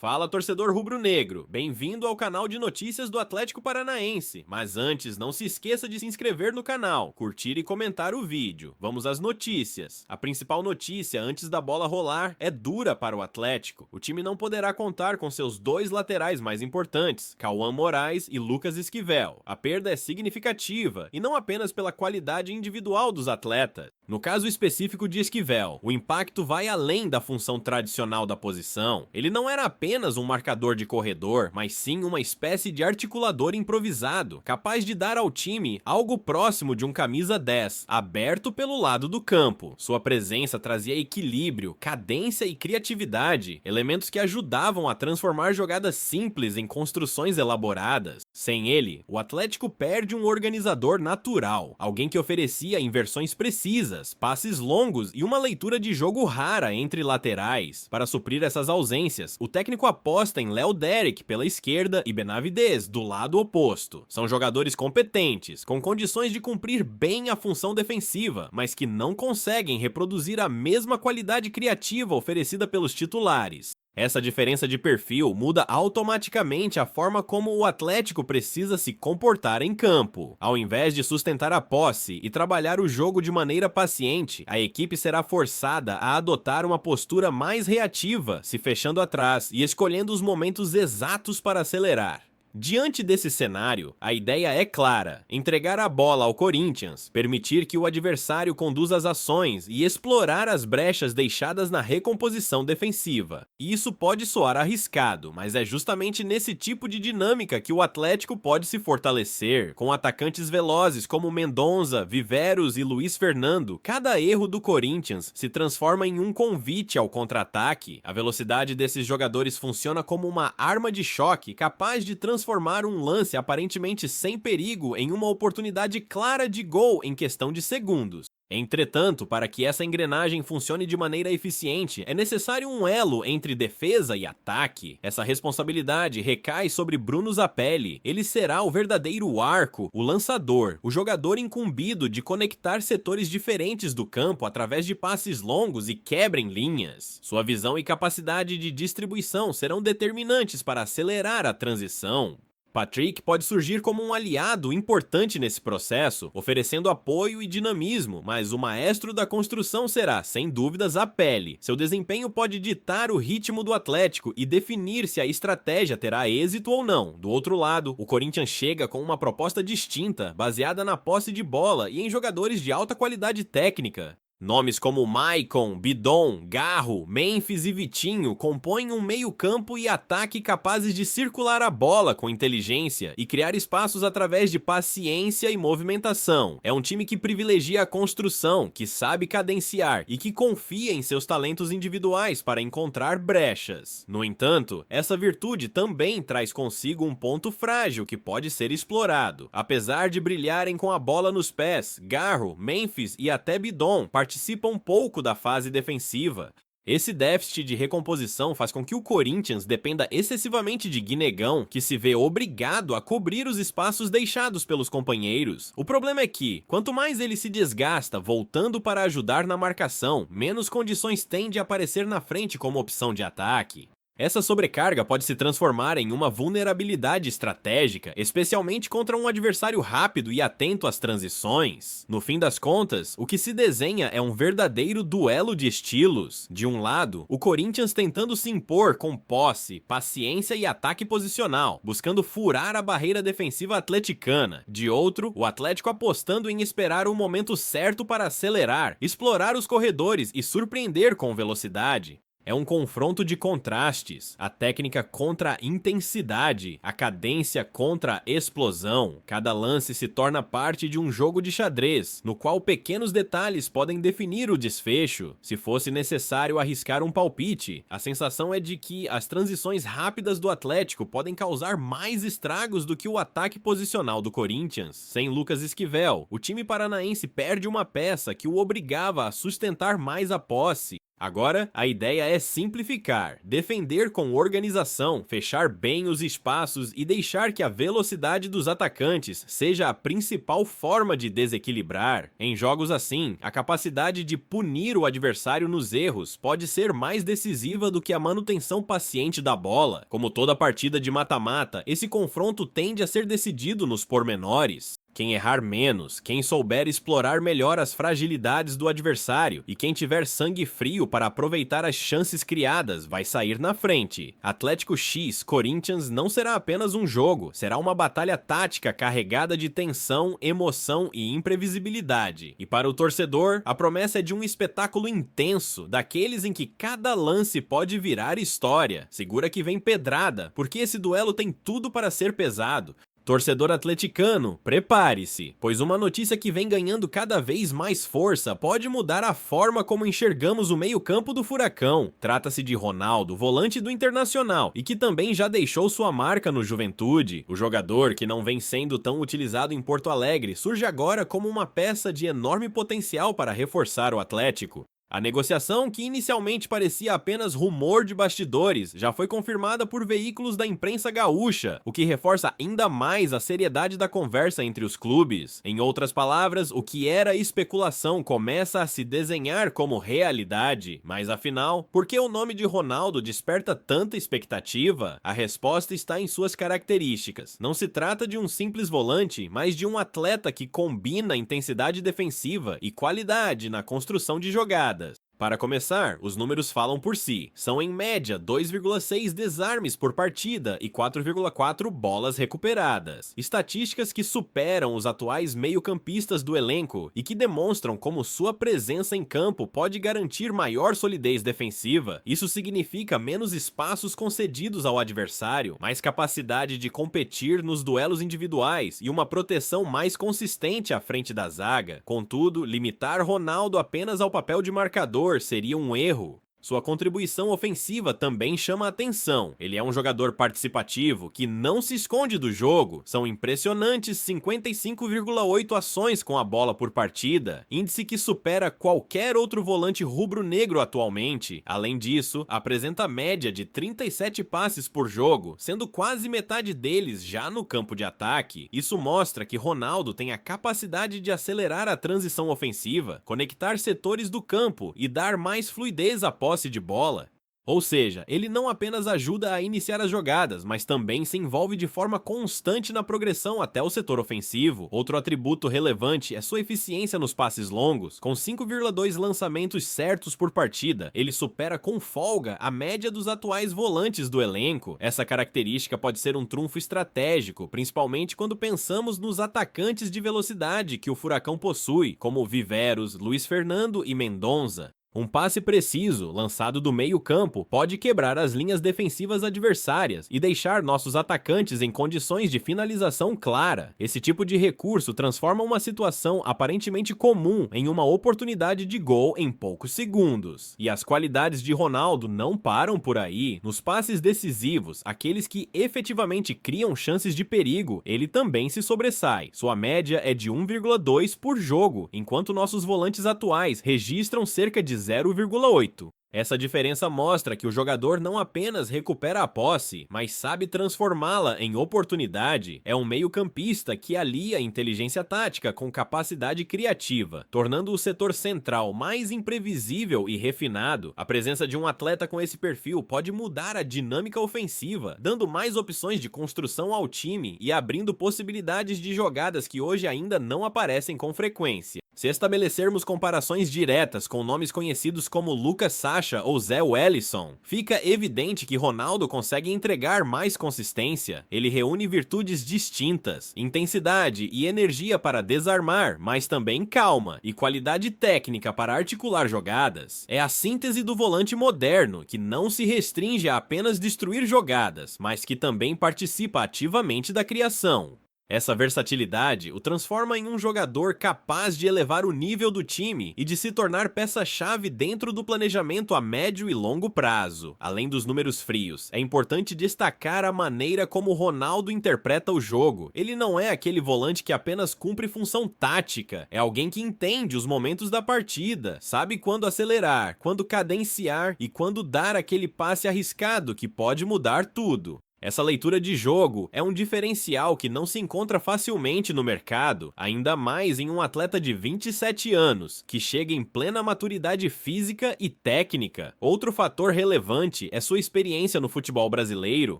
Fala, torcedor rubro-negro! Bem-vindo ao canal de notícias do Atlético Paranaense. Mas antes, não se esqueça de se inscrever no canal, curtir e comentar o vídeo. Vamos às notícias. A principal notícia antes da bola rolar é dura para o Atlético. O time não poderá contar com seus dois laterais mais importantes, Cauã Moraes e Lucas Esquivel. A perda é significativa, e não apenas pela qualidade individual dos atletas. No caso específico de Esquivel, o impacto vai além da função tradicional da posição. Ele não era apenas um marcador de corredor, mas sim uma espécie de articulador improvisado, capaz de dar ao time algo próximo de um camisa 10, aberto pelo lado do campo. Sua presença trazia equilíbrio, cadência e criatividade, elementos que ajudavam a transformar jogadas simples em construções elaboradas. Sem ele, o Atlético perde um organizador natural, alguém que oferecia inversões precisas, passes longos e uma leitura de jogo rara entre laterais. Para suprir essas ausências, o técnico aposta em Léo Derek pela esquerda e Benavidez do lado oposto. São jogadores competentes, com condições de cumprir bem a função defensiva, mas que não conseguem reproduzir a mesma qualidade criativa oferecida pelos titulares. Essa diferença de perfil muda automaticamente a forma como o Atlético precisa se comportar em campo. Ao invés de sustentar a posse e trabalhar o jogo de maneira paciente, a equipe será forçada a adotar uma postura mais reativa, se fechando atrás e escolhendo os momentos exatos para acelerar. Diante desse cenário, a ideia é clara: entregar a bola ao Corinthians, permitir que o adversário conduza as ações e explorar as brechas deixadas na recomposição defensiva. E isso pode soar arriscado, mas é justamente nesse tipo de dinâmica que o Atlético pode se fortalecer. Com atacantes velozes como Mendonça, Viveros e Luiz Fernando, cada erro do Corinthians se transforma em um convite ao contra-ataque. A velocidade desses jogadores funciona como uma arma de choque capaz de transformar um lance aparentemente sem perigo em uma oportunidade clara de gol em questão de segundos. Entretanto, para que essa engrenagem funcione de maneira eficiente, é necessário um elo entre defesa e ataque. Essa responsabilidade recai sobre Bruno Zapelli. Ele será o verdadeiro arco, o lançador, o jogador incumbido de conectar setores diferentes do campo através de passes longos e quebra em linhas. Sua visão e capacidade de distribuição serão determinantes para acelerar a transição. Patrick pode surgir como um aliado importante nesse processo, oferecendo apoio e dinamismo, mas o maestro da construção será, sem dúvidas, Zapelli. Seu desempenho pode ditar o ritmo do Atlético e definir se a estratégia terá êxito ou não. Do outro lado, o Corinthians chega com uma proposta distinta, baseada na posse de bola e em jogadores de alta qualidade técnica. Nomes como Maicon, Bidon, Garro, Memphis e Vitinho compõem um meio-campo e ataque capazes de circular a bola com inteligência e criar espaços através de paciência e movimentação. É um time que privilegia a construção, que sabe cadenciar e que confia em seus talentos individuais para encontrar brechas. No entanto, essa virtude também traz consigo um ponto frágil que pode ser explorado. Apesar de brilharem com a bola nos pés, Garro, Memphis e até Bidon participam pouco da fase defensiva. Esse déficit de recomposição faz com que o Corinthians dependa excessivamente de Guinegão, que se vê obrigado a cobrir os espaços deixados pelos companheiros. O problema é que, quanto mais ele se desgasta voltando para ajudar na marcação, menos condições tem de aparecer na frente como opção de ataque. Essa sobrecarga pode se transformar em uma vulnerabilidade estratégica, especialmente contra um adversário rápido e atento às transições. No fim das contas, o que se desenha é um verdadeiro duelo de estilos. De um lado, o Corinthians tentando se impor com posse, paciência e ataque posicional, buscando furar a barreira defensiva atleticana. De outro, o Atlético apostando em esperar o momento certo para acelerar, explorar os corredores e surpreender com velocidade. É um confronto de contrastes, a técnica contra a intensidade, a cadência contra a explosão. Cada lance se torna parte de um jogo de xadrez, no qual pequenos detalhes podem definir o desfecho. Se fosse necessário arriscar um palpite, a sensação é de que as transições rápidas do Atlético podem causar mais estragos do que o ataque posicional do Corinthians. Sem Lucas Esquivel, o time paranaense perde uma peça que o obrigava a sustentar mais a posse. Agora, a ideia é simplificar, defender com organização, fechar bem os espaços e deixar que a velocidade dos atacantes seja a principal forma de desequilibrar. Em jogos assim, a capacidade de punir o adversário nos erros pode ser mais decisiva do que a manutenção paciente da bola. Como toda partida de mata-mata, esse confronto tende a ser decidido nos pormenores. Quem errar menos, quem souber explorar melhor as fragilidades do adversário e quem tiver sangue frio para aproveitar as chances criadas vai sair na frente. Atlético X Corinthians não será apenas um jogo, será uma batalha tática carregada de tensão, emoção e imprevisibilidade. E para o torcedor, a promessa é de um espetáculo intenso, daqueles em que cada lance pode virar história. Segura que vem pedrada, porque esse duelo tem tudo para ser pesado. Torcedor atleticano, prepare-se, pois uma notícia que vem ganhando cada vez mais força pode mudar a forma como enxergamos o meio-campo do Furacão. Trata-se de Ronaldo, volante do Internacional, e que também já deixou sua marca no Juventude. O jogador, que não vem sendo tão utilizado em Porto Alegre, surge agora como uma peça de enorme potencial para reforçar o Atlético. A negociação, que inicialmente parecia apenas rumor de bastidores, já foi confirmada por veículos da imprensa gaúcha, o que reforça ainda mais a seriedade da conversa entre os clubes. Em outras palavras, o que era especulação começa a se desenhar como realidade. Mas afinal, por que o nome de Ronaldo desperta tanta expectativa? A resposta está em suas características. Não se trata de um simples volante, mas de um atleta que combina intensidade defensiva e qualidade na construção de jogadas. Para começar, os números falam por si. São em média 2,6 desarmes por partida e 4,4 bolas recuperadas. Estatísticas que superam os atuais meio-campistas do elenco e que demonstram como sua presença em campo pode garantir maior solidez defensiva. Isso significa menos espaços concedidos ao adversário, mais capacidade de competir nos duelos individuais e uma proteção mais consistente à frente da zaga. Contudo, limitar Ronaldo apenas ao papel de marcador seria um erro. Sua contribuição ofensiva também chama a atenção. Ele é um jogador participativo que não se esconde do jogo. São impressionantes 55,8 ações com a bola por partida, índice que supera qualquer outro volante rubro-negro atualmente. Além disso, apresenta média de 37 passes por jogo, sendo quase metade deles já no campo de ataque. Isso mostra que Ronaldo tem a capacidade de acelerar a transição ofensiva, conectar setores do campo e dar mais fluidez à posse de bola. Ou seja, ele não apenas ajuda a iniciar as jogadas, mas também se envolve de forma constante na progressão até o setor ofensivo. Outro atributo relevante é sua eficiência nos passes longos. Com 5,2 lançamentos certos por partida, ele supera com folga a média dos atuais volantes do elenco. Essa característica pode ser um trunfo estratégico, principalmente quando pensamos nos atacantes de velocidade que o Furacão possui, como Viveros, Luiz Fernando e Mendonça. Um passe preciso, lançado do meio-campo, pode quebrar as linhas defensivas adversárias e deixar nossos atacantes em condições de finalização clara. Esse tipo de recurso transforma uma situação aparentemente comum em uma oportunidade de gol em poucos segundos. E as qualidades de Ronaldo não param por aí. Nos passes decisivos, aqueles que efetivamente criam chances de perigo, ele também se sobressai. Sua média é de 1,2 por jogo, enquanto nossos volantes atuais registram cerca de 0,8. Essa diferença mostra que o jogador não apenas recupera a posse, mas sabe transformá-la em oportunidade. É um meio-campista que alia inteligência tática com capacidade criativa, tornando o setor central mais imprevisível e refinado. A presença de um atleta com esse perfil pode mudar a dinâmica ofensiva, dando mais opções de construção ao time e abrindo possibilidades de jogadas que hoje ainda não aparecem com frequência. Se estabelecermos comparações diretas com nomes conhecidos como Lucas Sacha ou Zé Wellison, fica evidente que Ronaldo consegue entregar mais consistência. Ele reúne virtudes distintas, intensidade e energia para desarmar, mas também calma e qualidade técnica para articular jogadas. É a síntese do volante moderno, que não se restringe a apenas destruir jogadas, mas que também participa ativamente da criação. Essa versatilidade o transforma em um jogador capaz de elevar o nível do time e de se tornar peça-chave dentro do planejamento a médio e longo prazo. Além dos números frios, é importante destacar a maneira como Ronaldo interpreta o jogo. Ele não é aquele volante que apenas cumpre função tática, é alguém que entende os momentos da partida, sabe quando acelerar, quando cadenciar e quando dar aquele passe arriscado que pode mudar tudo. Essa leitura de jogo é um diferencial que não se encontra facilmente no mercado, ainda mais em um atleta de 27 anos, que chega em plena maturidade física e técnica. Outro fator relevante é sua experiência no futebol brasileiro.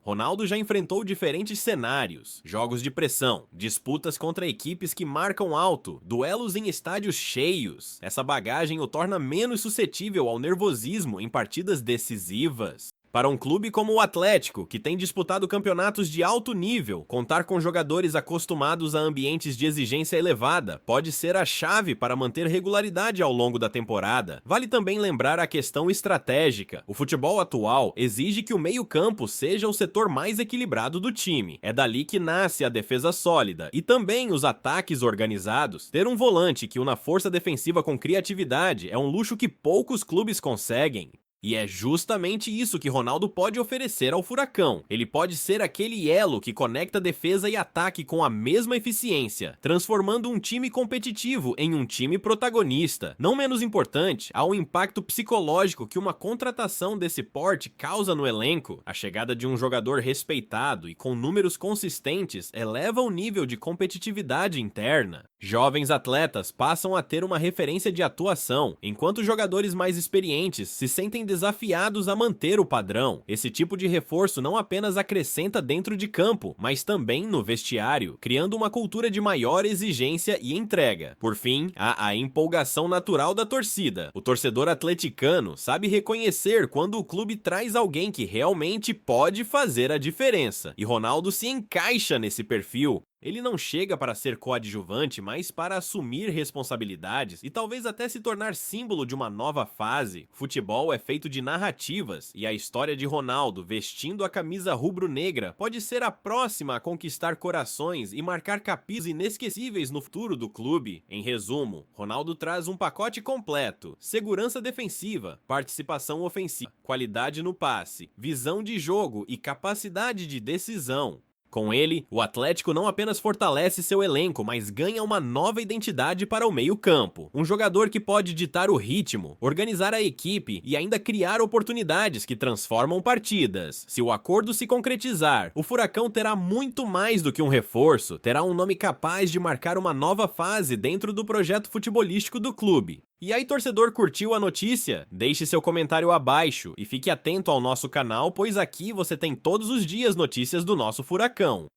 Ronaldo já enfrentou diferentes cenários: jogos de pressão, disputas contra equipes que marcam alto, duelos em estádios cheios. Essa bagagem o torna menos suscetível ao nervosismo em partidas decisivas. Para um clube como o Atlético, que tem disputado campeonatos de alto nível, contar com jogadores acostumados a ambientes de exigência elevada pode ser a chave para manter regularidade ao longo da temporada. Vale também lembrar a questão estratégica. O futebol atual exige que o meio-campo seja o setor mais equilibrado do time. É dali que nasce a defesa sólida e também os ataques organizados. Ter um volante que una força defensiva com criatividade é um luxo que poucos clubes conseguem. E é justamente isso que Ronaldo pode oferecer ao Furacão. Ele pode ser aquele elo que conecta defesa e ataque com a mesma eficiência, transformando um time competitivo em um time protagonista. Não menos importante, há o impacto psicológico que uma contratação desse porte causa no elenco. A chegada de um jogador respeitado e com números consistentes eleva o nível de competitividade interna. Jovens atletas passam a ter uma referência de atuação, enquanto jogadores mais experientes se sentem desafiados a manter o padrão. Esse tipo de reforço não apenas acrescenta dentro de campo, mas também no vestiário, criando uma cultura de maior exigência e entrega. Por fim, há a empolgação natural da torcida. O torcedor atleticano sabe reconhecer quando o clube traz alguém que realmente pode fazer a diferença, e Ronaldo se encaixa nesse perfil. Ele não chega para ser coadjuvante, mas para assumir responsabilidades e talvez até se tornar símbolo de uma nova fase. Futebol é feito de narrativas, e a história de Ronaldo vestindo a camisa rubro-negra pode ser a próxima a conquistar corações e marcar capítulos inesquecíveis no futuro do clube. Em resumo, Ronaldo traz um pacote completo: segurança defensiva, participação ofensiva, qualidade no passe, visão de jogo e capacidade de decisão. Com ele, o Atlético não apenas fortalece seu elenco, mas ganha uma nova identidade para o meio-campo. Um jogador que pode ditar o ritmo, organizar a equipe e ainda criar oportunidades que transformam partidas. Se o acordo se concretizar, o Furacão terá muito mais do que um reforço, terá um nome capaz de marcar uma nova fase dentro do projeto futebolístico do clube. E aí, torcedor, curtiu a notícia? Deixe seu comentário abaixo e fique atento ao nosso canal, pois aqui você tem todos os dias notícias do nosso Furacão.